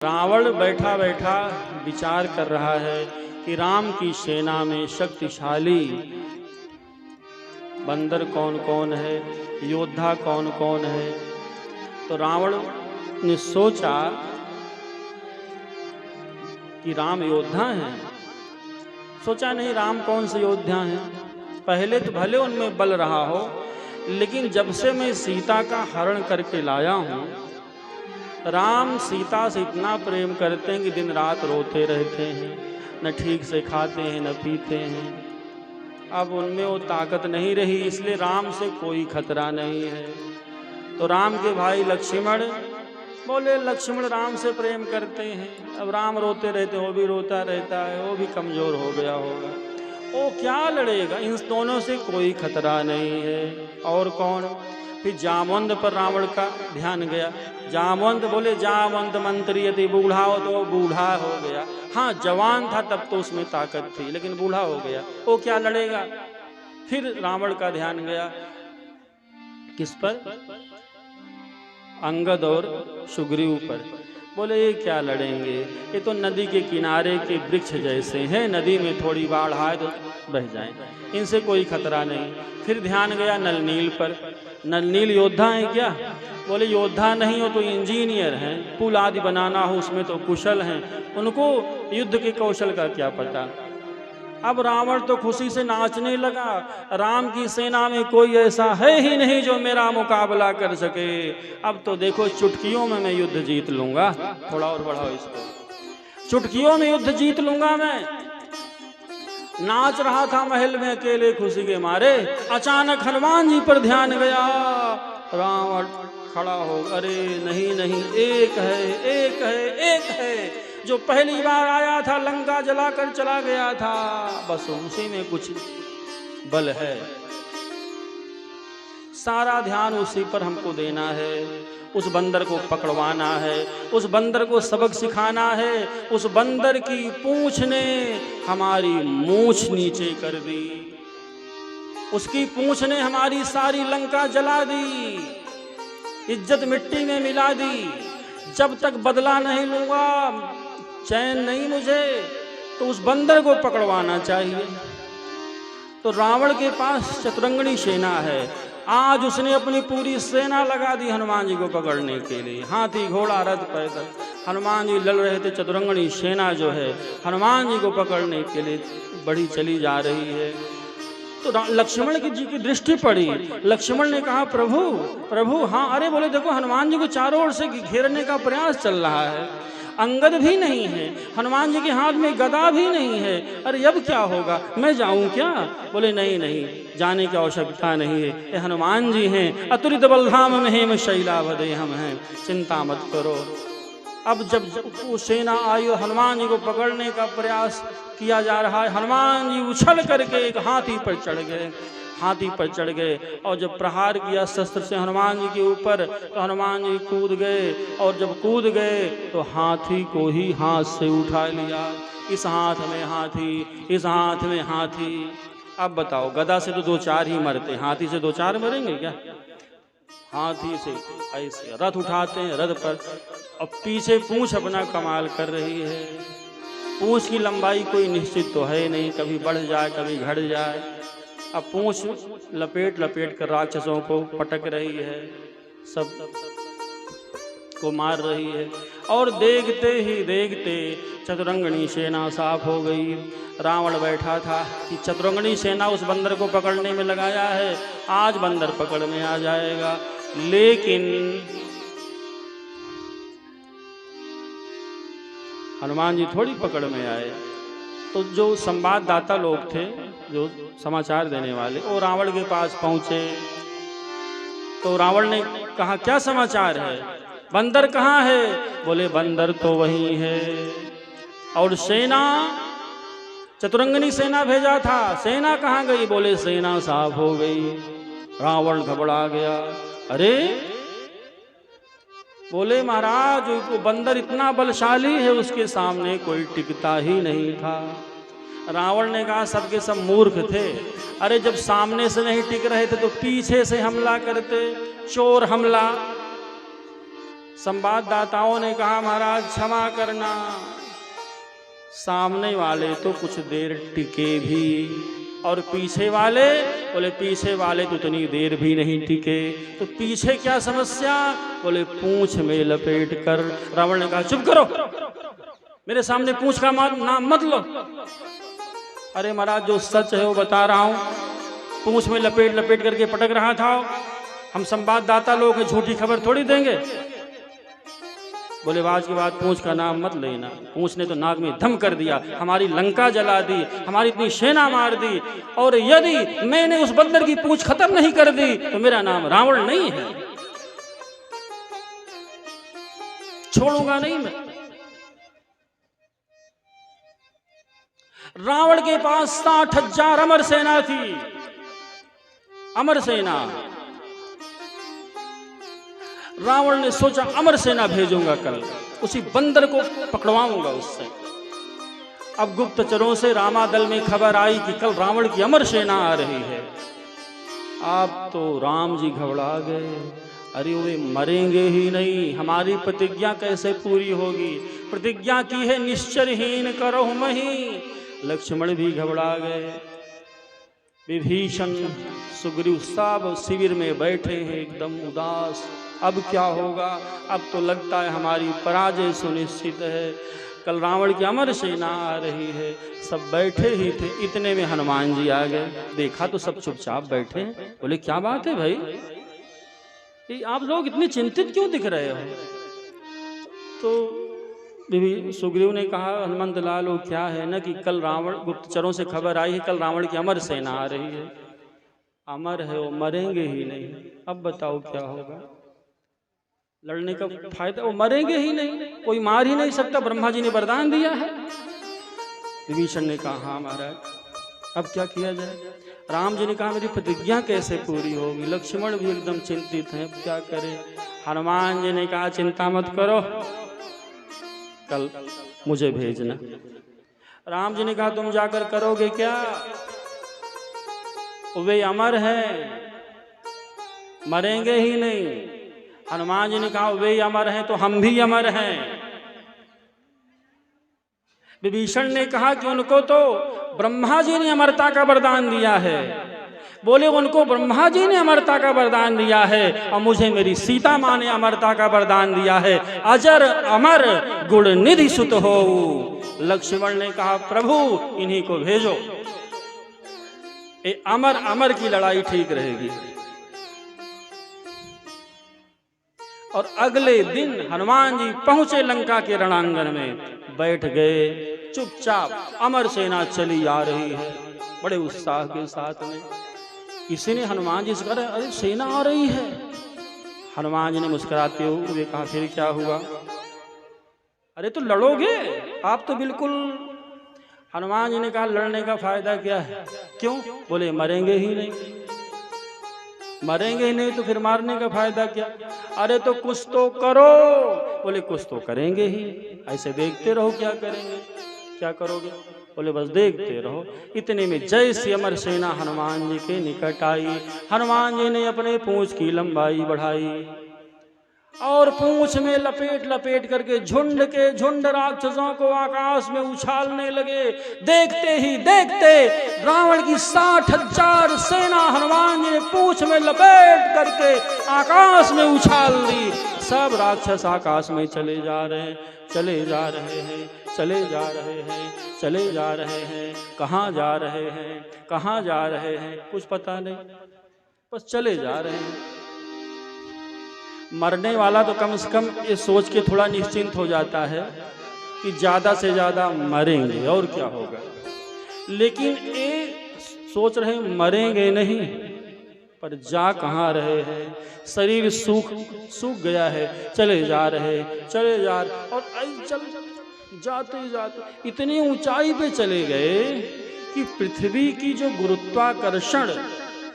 रावण बैठा बैठा विचार कर रहा है कि राम की सेना में शक्तिशाली बंदर कौन कौन है, योद्धा कौन कौन है। तो रावण ने सोचा कि राम योद्धा हैं। सोचा नहीं राम कौन से योद्धा हैं, पहले तो भले उनमें बल रहा हो, लेकिन जब से मैं सीता का हरण करके लाया हूं, राम सीता से इतना प्रेम करते हैं कि दिन रात रोते रहते हैं, न ठीक से खाते हैं न पीते हैं। अब उनमें वो ताकत नहीं रही, इसलिए राम से कोई खतरा नहीं है। तो राम के भाई लक्ष्मण बोले, लक्ष्मण राम से प्रेम करते हैं, अब राम रोते रहते, वो भी रोता रहता है, वो भी कमजोर हो गया होगा, वो क्या लड़ेगा, इन दोनों से कोई खतरा नहीं है। और कौन? फिर जामवंत पर रावण का ध्यान गया। जामवंत बोले, जामवंत मंत्री यदि बूढ़ा हो तो बूढ़ा हो गया। हाँ, जवान था तब तो उसमें ताकत थी, लेकिन बूढ़ा हो गया, वो क्या लड़ेगा। फिर रावण का ध्यान गया किस पर? अंगद और सुग्रीव पर। बोले ये क्या लड़ेंगे, ये तो नदी के किनारे के वृक्ष जैसे हैं, नदी में थोड़ी बाढ़ आए तो बह जाएं, इनसे कोई खतरा नहीं। फिर ध्यान गया नलनील पर। नलनील योद्धा हैं क्या? बोले योद्धा नहीं हो तो इंजीनियर हैं, पुल आदि बनाना हो उसमें तो कुशल हैं, उनको युद्ध के कौशल का क्या पता। अब रावण तो खुशी से नाचने लगा, राम की सेना में कोई ऐसा है ही नहीं जो मेरा मुकाबला कर सके। अब तो देखो चुटकियों में मैं युद्ध जीत लूंगा। थोड़ा और बढ़ाओ इसको, चुटकियों में युद्ध जीत लूंगा मैं। नाच रहा था महल में अकेले खुशी के मारे, अचानक हनुमान जी पर ध्यान गया। रावण खड़ा हो, अरे नहीं नहीं, एक है एक है एक है, जो पहली बार आया था लंका जलाकर चला गया था, बस उसी में कुछ बल है। सारा ध्यान उसी पर हमको देना है, उस बंदर को पकड़वाना है, उस बंदर को सबक सिखाना है। उस बंदर की पूंछ ने हमारी मूंछ नीचे कर दी, उसकी पूंछ ने हमारी सारी लंका जला दी, इज्जत मिट्टी में मिला दी। जब तक बदला नहीं लूंगा, चैन नहीं मुझे, तो उस बंदर को पकड़वाना चाहिए। तो रावण के पास चतुरंगनी सेना है, आज उसने अपनी पूरी सेना लगा दी हनुमान जी को पकड़ने के लिए। हाथी घोड़ा रथ पैदल हनुमान जी लड़ रहे थे, चतुरंगनी सेना जो है हनुमान जी को पकड़ने के लिए बढ़ी चली जा रही है। तो लक्ष्मण जी की दृष्टि पड़ी, लक्ष्मण ने कहा प्रभु प्रभु। हाँ, अरे बोले देखो हनुमान जी को चारों ओर से घेरने का प्रयास चल रहा है, अंगद भी नहीं है, हनुमान जी के हाथ में गदा भी नहीं है, अरे अब क्या होगा, मैं जाऊं क्या? बोले नहीं नहीं, जाने की आवश्यकता नहीं है, ये हनुमान जी हैं, अतुलित बलधाम महेम शैलावदे हम हैं, चिंता मत करो। अब जब वो सेना आई और हनुमान जी को पकड़ने का प्रयास किया जा रहा है, हनुमान जी उछल करके एक हाथी पर चढ़ गए, हाथी पर चढ़ गए, और जब प्रहार किया शस्त्र से हनुमान जी के ऊपर, तो हनुमान जी कूद गए, और जब कूद गए तो हाथी को ही हाथ से उठा लिया। इस हाथ में हाथी, इस हाथ में हाथी। अब बताओ, गदा से तो दो चार ही मरते, हाथी से दो चार मरेंगे क्या? हाथी से ऐसे रथ उठाते हैं, रथ पर, और पीछे पूंछ अपना कमाल कर रही है। पूंछ की लंबाई कोई निश्चित तो है नहीं, कभी बढ़ जाए कभी घट जाए। अब पूंछ लपेट लपेट कर राक्षसों को पटक रही है, सब को मार रही है। और देखते ही देखते चतुरंगनी सेना साफ हो गई। रावण बैठा था कि चतुरंगनी सेना उस बंदर को पकड़ने में लगाया है, आज बंदर पकड़ में आ जाएगा। लेकिन हनुमान जी थोड़ी पकड़ में आए। तो जो संवाददाता लोग थे, जो समाचार देने वाले, वो रावण के पास पहुंचे। तो रावण ने कहा क्या समाचार है, बंदर कहाँ है? बोले बंदर तो वही है, और सेना, चतुरंगनी सेना भेजा था, सेना कहाँ गई? बोले सेना साफ हो गई। रावण घबरा गया, अरे बोले महाराज वो बंदर इतना बलशाली है, उसके सामने कोई टिकता ही नहीं था। रावण ने कहा सबके सब मूर्ख थे, अरे जब सामने से नहीं टिक रहे थे तो पीछे से हमला करते, चोर हमला, संवाददाताओं ने कहा महाराज क्षमा करना, सामने वाले तो कुछ देर टिके भी, और पीछे वाले, बोले पीछे वाले तो उतनी देर भी नहीं टिके। तो पीछे क्या समस्या? बोले पूंछ में लपेट कर। रावण ने कहा चुप करो, मेरे सामने पूंछ का नाम मत लो। अरे महाराज जो सच है वो बता रहा हूं, पूंछ में लपेट लपेट करके पटक रहा था। हम संवाददाता लोग हैं, झूठी खबर थोड़ी देंगे। बोले आज के बाद पूंछ का नाम मत लेना। पूंछ ने तो नाक में दम कर दिया, हमारी लंका जला दी, हमारी इतनी सेना मार दी, और यदि मैंने उस बंदर की पूंछ खत्म नहीं कर दी तो मेरा नाम रावण नहीं है, छोड़ूंगा नहीं मैं। रावण के पास 60,000 अमर सेना थी, अमर सेना। रावण ने सोचा अमर सेना भेजूंगा, कल उसी बंदर को पकड़वाऊंगा उससे। अब गुप्तचरों से रामादल में खबर आई कि कल रावण की अमर सेना आ रही है। अब तो राम जी घबरा गए, अरे वे मरेंगे ही नहीं, हमारी प्रतिज्ञा कैसे पूरी होगी? प्रतिज्ञा की है निश्चरहीन करो मही। लक्ष्मण भी घबरा गए, विभीषण सुग्रीव सब शिविर में बैठे हैं एकदम उदास। अब क्या होगा? अब तो लगता है हमारी पराजय सुनिश्चित है, कल रावण की अमर सेना आ रही है। सब बैठे ही थे, इतने में हनुमान जी आ गए। देखा तो सब चुपचाप बैठे। बोले क्या बात है भाई, आप लोग इतने चिंतित क्यों दिख रहे हो? तो सुग्रीव ने कहा हनुमंत लाल वो क्या है ना कि कल रावण, गुप्तचरों से खबर आई है कल रावण की अमर सेना आ रही है। अमर है वो, मरेंगे ही नहीं। अब बताओ क्या होगा? लड़ने का फायदा, वो मरेंगे ही नहीं, कोई मार ही नहीं सकता, ब्रह्मा जी ने वरदान दिया है। विभीषण ने कहा हाँ महाराज अब क्या किया जाए? राम जी ने कहा मेरी प्रतिज्ञा कैसे पूरी होगी? लक्ष्मण भी एकदम चिंतित हैं, अब क्या करें? हनुमान जी ने कहा चिंता मत करो, कल मुझे भेजना। राम जी ने कहा तुम जाकर करोगे क्या? वे अमर हैं, मरेंगे ही नहीं। हनुमान जी ने कहा वे अमर हैं तो हम भी अमर हैं। विभीषण ने कहा कि उनको तो ब्रह्मा जी ने अमरता का वरदान दिया है। बोले उनको ब्रह्मा जी ने अमरता का वरदान दिया है और मुझे मेरी सीता माँ ने अमरता का वरदान दिया है। अजर अमर गुण निधि सुत हो। लक्ष्मण ने कहा प्रभु इन्हीं को भेजो, ये अमर अमर की लड़ाई ठीक रहेगी। और अगले दिन हनुमान जी पहुंचे लंका के रणांगण में, बैठ गए चुपचाप। अमर सेना चली आ रही है बड़े उत्साह के साथ में। किसी ने हनुमान जी से कहा अरे सेना आ रही है। हनुमान जी ने मुस्कुराते हुए कहा फिर क्या हुआ? अरे तो लड़ोगे आप तो बिल्कुल। हनुमान जी ने कहा लड़ने का फायदा क्या है? क्यों? बोले मरेंगे ही नहीं। मरेंगे ही नहीं तो फिर मारने का फायदा क्या? अरे तो कुछ तो करो। बोले कुछ तो करेंगे ही, ऐसे देखते रहो क्या करेंगे, क्या करोगे? बोले बस देखते रहो। इतने में जैसे अमर सेना हनुमान जी के निकट आई, हनुमान जी ने अपने पूंछ की लंबाई बढ़ाई और पूंछ में लपेट लपेट करके झुंड के झुंड राक्षसों को आकाश में उछालने लगे। देखते ही देखते रावण की 60,000 सेना हनुमान जी ने पूंछ में लपेट करके आकाश में उछाल दी। सब राक्षस आकाश में चले जा रहे हैं, चले जा रहे हैं, चले जा रहे हैं, चले जा रहे हैं। कहाँ जा रहे हैं, कहाँ जा रहे हैं कुछ पता नहीं, बस चले जा रहे हैं। मरने वाला तो कम से कम ये सोच के थोड़ा निश्चिंत हो जाता है कि ज़्यादा से ज़्यादा मरेंगे और क्या होगा। लेकिन ये सोच रहे मरेंगे नहीं, पर जा कहाँ रहे हैं। शरीर सूख गया है, चले जा रहे, चले जा रहे और चल जाते जाते इतनी ऊंचाई पे चले गए कि पृथ्वी की जो गुरुत्वाकर्षण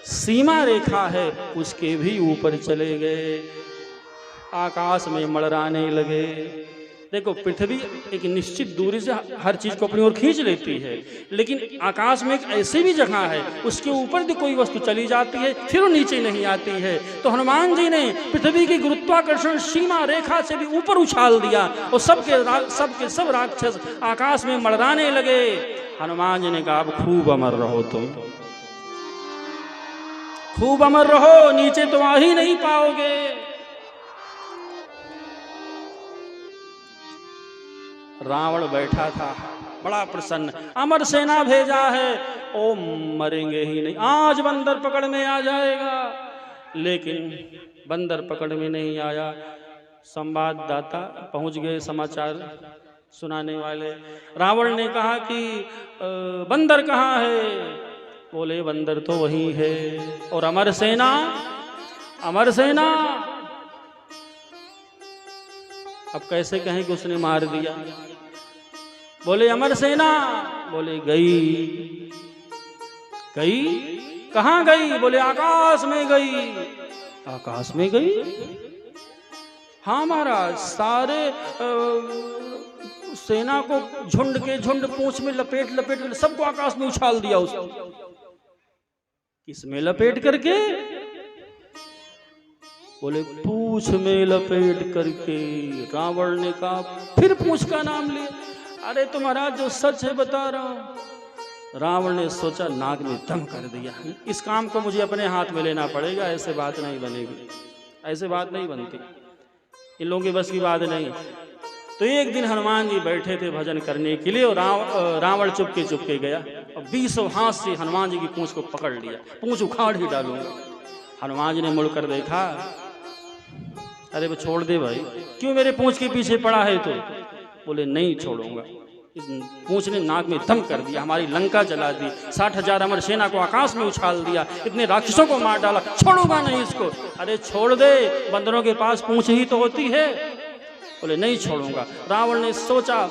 सीमा रेखा है उसके भी ऊपर चले गए। आकाश में मड़राने लगे। देखो पृथ्वी एक निश्चित दूरी से हर चीज को अपनी ओर खींच लेती है, लेकिन आकाश में एक ऐसी भी जगह है उसके ऊपर भी कोई वस्तु चली जाती है फिर वो नीचे नहीं आती है। तो हनुमान जी ने पृथ्वी की गुरुत्वाकर्षण सीमा रेखा से भी ऊपर उछाल दिया और सब राक्षस आकाश में मड़राने लगे। हनुमान जी ने कहा अब खूब अमर रहो, तुम खूब अमर रहो, नीचे तो आ ही नहीं पाओगे। रावण बैठा था बड़ा प्रसन्न, अमर सेना भेजा है, ओ मरेंगे ही नहीं, आज बंदर पकड़ में आ जाएगा। लेकिन बंदर पकड़ में नहीं आया। संवाददाता पहुंच गए, समाचार सुनाने वाले। रावण ने कहा कि बंदर कहाँ है? बोले बंदर तो वही है। और अमर सेना, अमर सेना अब कैसे कहें कि उसने मार दिया? बोले अमर सेना, बोले गई। गई कहाँ गई? बोले आकाश में गई। आकाश में गई? हाँ महाराज, सारे सेना को झुंड के झुंड पूंछ में लपेट लपेट सबको आकाश में उछाल दिया। उसको किसमें लपेट करके? बोले पूंछ में लपेट करके। रावण ने कहा, फिर पूंछ का नाम लिया। अरे तो महाराज जो सच है बता रहा हूं। रावण ने सोचा नाक में दम कर दिया, इस काम को मुझे अपने हाथ में लेना पड़ेगा, ऐसे बात नहीं बनेगी, ऐसे बात नहीं बनती, इन लोगों के बस की बात नहीं। तो एक दिन हनुमान जी बैठे थे भजन करने के लिए और रावण चुपके गया और 20 हाथ से हनुमान जी की पूंछ को पकड़ लिया, पूंछ उखाड़ ही डालूंगा। हनुमान जी ने मुड़कर देखा, अरे वो छोड़ दे भाई, क्यों मेरे पूंछ के पीछे पड़ा है? तो बोले नहीं छोड़ूंगा। इस पूंछ ने नाक में दम कर दिया, हमारी लंका जला दी, 60,000 अमर सेना को आकाश में उछाल दिया, इतने राक्षसों को मार डाला, छोड़ूंगा नहीं इसको। अरे छोड़ दे, बंदरों के पास पूंछ ही तो होती है। बोले नहीं छोड़ूंगा। रावण ने सोचा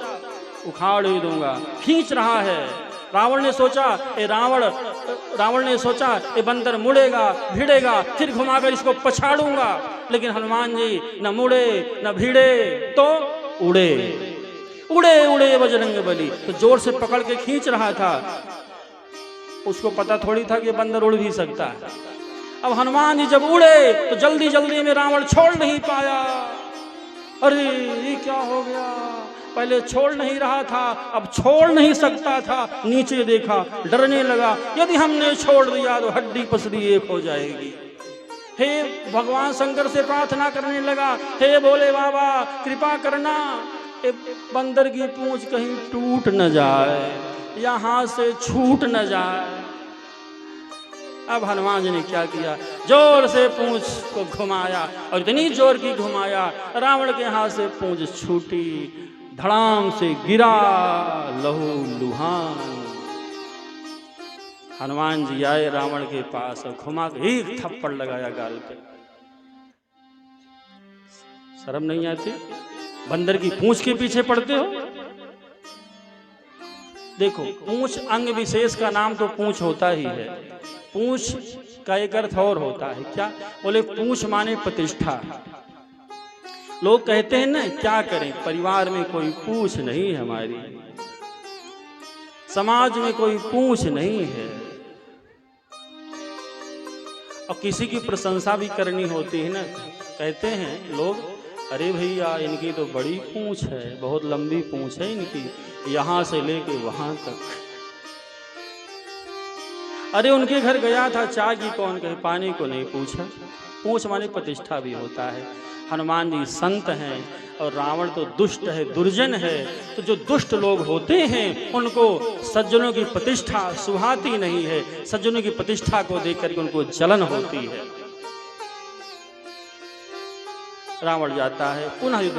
उखाड़ ही दूंगा, खींच रहा है। रावण ने सोचा ये बंदर मुड़ेगा भिड़ेगा, फिर घुमाकर इसको पछाड़ूंगा। लेकिन हनुमान जी न मुड़े न भिड़े, तो उड़े उड़े उड़े बजरंग बली। तो जोर से पकड़ के खींच रहा था, उसको पता थोड़ी था कि बंदर उड़ भी सकता है। अब हनुमान जी जब उड़े तो जल्दी जल्दी में रावण छोड़ नहीं पाया। अरे ये क्या हो गया? पहले छोड़ नहीं रहा था, अब छोड़ नहीं सकता था। नीचे देखा, डरने लगा, यदि हमने छोड़ दिया तो हड्डी पसली एक हो जाएगी। हे भगवान शंकर से प्रार्थना करने लगा, हे भोले बाबा कृपा करना, बंदर की पूंछ कहीं टूट न जाए, यहाँ से छूट न जाए। अब हनुमान जी ने क्या किया, जोर से पूंछ को घुमाया और इतनी जोर की घुमाया, रावण के हाथ से पूंछ छूटी, धड़ाम से गिरा लहू लुहान। हनुमान जी आए रावण के पास और घुमा के एक थप्पड़ लगाया गाल पे। शर्म नहीं आती? बंदर की पूंछ के पीछे पड़ते हो? देखो पूंछ अंग विशेष का नाम तो पूंछ होता ही है। पूंछ का एक अर्थ और होता है, क्या? बोले पूंछ माने प्रतिष्ठा। लोग कहते हैं ना, क्या करें, परिवार में कोई पूंछ नहीं है, हमारी समाज में कोई पूंछ नहीं है, और किसी की प्रशंसा भी करनी होती है ना, कहते हैं लोग, अरे भैया इनकी तो बड़ी पूंछ है, बहुत लंबी पूंछ है इनकी, यहां से लेके वहां तक। अरे उनके घर गया था, चाय की कौन कहे, पानी को नहीं पूछा। पूंछ माने प्रतिष्ठा भी होता है। हनुमान जी संत हैं और रावण तो दुष्ट है, दुर्जन है। तो जो दुष्ट लोग होते हैं उनको सज्जनों की प्रतिष्ठा सुहाती नहीं है, सज्जनों की प्रतिष्ठा को देख करके उनको जलन होती है। रावण जाता है, पुनः युद्ध